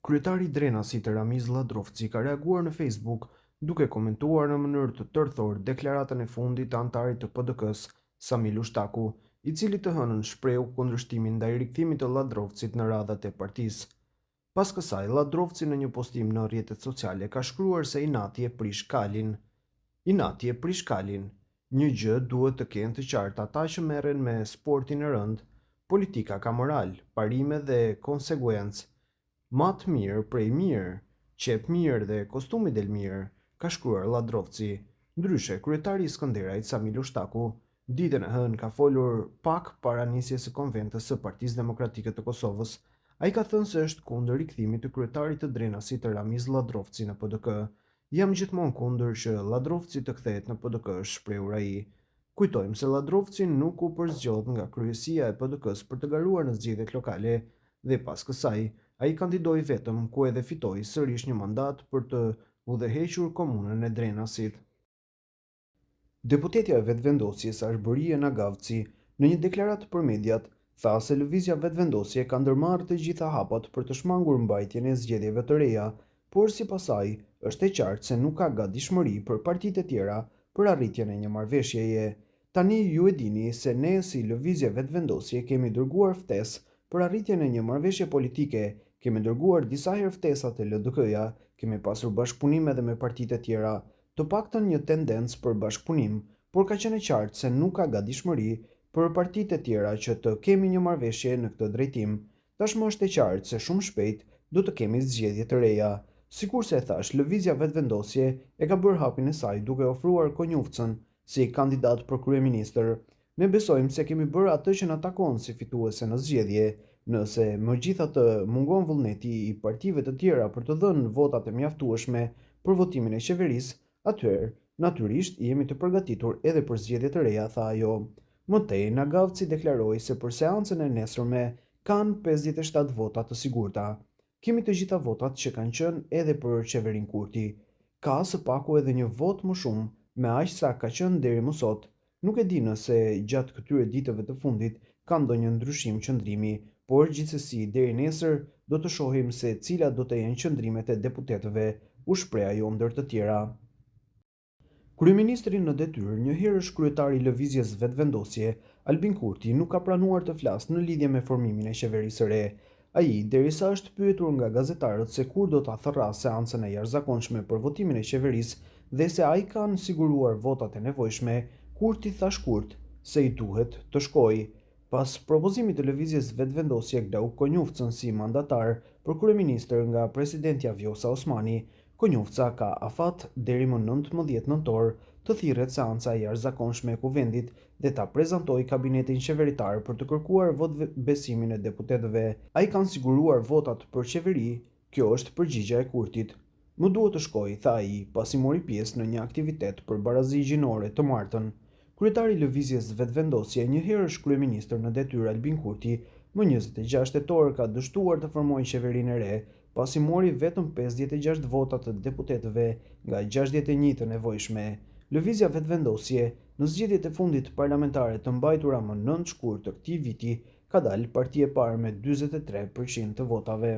Kryetari i Drenasit Ramiz Ladrovci ka reaguar në Facebook duke komentuar në mënyrë të tërthor deklaratën e fundit të antarit të PDK-s, Samil Ushtaku, i cili të hënën shprehu kundërshtimin ndaj rikthimit të Ladrovcit në radhat e partisë. Pas kësaj, Ladrovci në një postim në rrjetet sociale ka shkruar se inati e prish kalin. Inati e prish kalin. Një gjë duhet të kenë të qartë ata që merren me sportin e rënd, politika ka moral, parime dhe konsekuencë. Matë mirë prej mirë, qep mirë dhe kostumi del mirë, ka shkruar Ladrovci. Ndryshe, kryetari i Skënderajt Samil Ushtaku ditën e hënë ka folur pak para nisjes së konventës së Partisë Demokratike të Kosovës. Ai ka thënë se është kundër rikthimit të kryetarit të Drenasit Ramiz Ladrovci në PDK. Jam gjithmonë kundër që Ladrovci të kthehet në PDK, shprehur ai. Kujtojmë se Ladrovci nuk u përzgjodh nga kryesia e PDK-s për të garuar në zgjedhjet lokale dhe pas kësaj ai kandidoi vetëm, ku edhe fitoi sërish një mandat për të udhëhequr komunën e Drenasit. Deputetja e vetëvendosjes Arborie Nagavci në një deklaratë për mediat tha se lëvizja vetëvendosje ka ndërmarrë të gjitha hapat për të shmangur mbajtjen e zgjedhjeve të reja, por sipas saj është e qartë se nuk ka gatishmëri për partitë e tjera për arritjen e një marrëveshjeje. Tani ju e dini se ne si lëvizje vetëvendosje kemi dërguar ftesë për arritjen e një marrëveshje politike, kemi dërguar disa herë ftesat e LDK-ja, kemi pasur bashkëpunime edhe me partitë e tjera, të paktën një tendencë për bashkëpunim, por ka qenë qartë se nuk ka gatishmëri për partitë e tjera që të kemi një marrëveshje në këtë drejtim. Tashmë është e qartë se shumë shpejt do të kemi zgjedhje të reja. Sikurse e thash, lëvizja vetëvendosje e ka bërë hapin e saj duke ofruar Konjufcën si kandidat për kryeministër. Ne besojmë se kemi bërë atë që na takon si fituese në zgjedhje. Nëse megjithatë mungon vullneti i partive të tjera për të dhënë votat e mjaftueshme për votimin e qeverisë, atëherë natyrisht jemi të përgatitur edhe për zgjedhje të reja, tha ajo. Mëtej, Nagavci deklaroi se për seancën e nesërme kanë 57 vota të sigurta. Kemi të gjitha votat që kanë qenë edhe për qeverin Kurti. Ka së paku edhe një vot më shumë, me aq sa ka qenë deri më sot. Nuk e di nëse gjatë këtyre ditëve të fundit ka ndonjë ndryshim qëndrimi, por gjithsesi deri nesër do të shohim se cilat do të jenë qëndrimet e deputetëve, u shpreh ajo ndër të tjera. Kryeministri në detyrë, një herësh kryetari i lëvizjes vetëvendosje, Albin Kurti, nuk ka pranuar të flasë në lidhje me formimin e qeverisë së re. Ai, derisa është pyetur nga gazetarët se kur do ta thërrasë seancën e jashtëzakonshme për votimin e qeverisë dhe se ai kanë siguruar votat e nevojshme, Kurti tha shkurt se i duhet të shkojë. Pas propozimit të lëvizjes vetëvendosje Glauk Konjufcën si mandatar për kryeministër nga presidentja Vjosa Osmani, Konjufca ka afat deri më 19 nëntor të thirret seanca e jashtëzakonshme e kuvendit dhe ta prezantojë kabinetin qeveritar për të kërkuar votbesimin e deputetëve. Ai kanë siguruar votat për qeveri, kjo është përgjigjja e Kurtit. Më duhet të shkoj, tha ai, pasi mori pjesë në një aktivitet për barazi gjinore të martën. Kryetari i lëvizjes vetëvendosje, një herësh kryeministër në detyrë Albin Kurti, më 26 tetor ka dështuar të formojë qeverinë e re, pasi mori vetëm 56 vota të deputetëve nga 61 të nevojshme. Lëvizja vetëvendosje në zgjedhjet e fundit parlamentare të mbajtura më 9 shkurt të këtij viti ka dalë parti e parë me 43% të votave.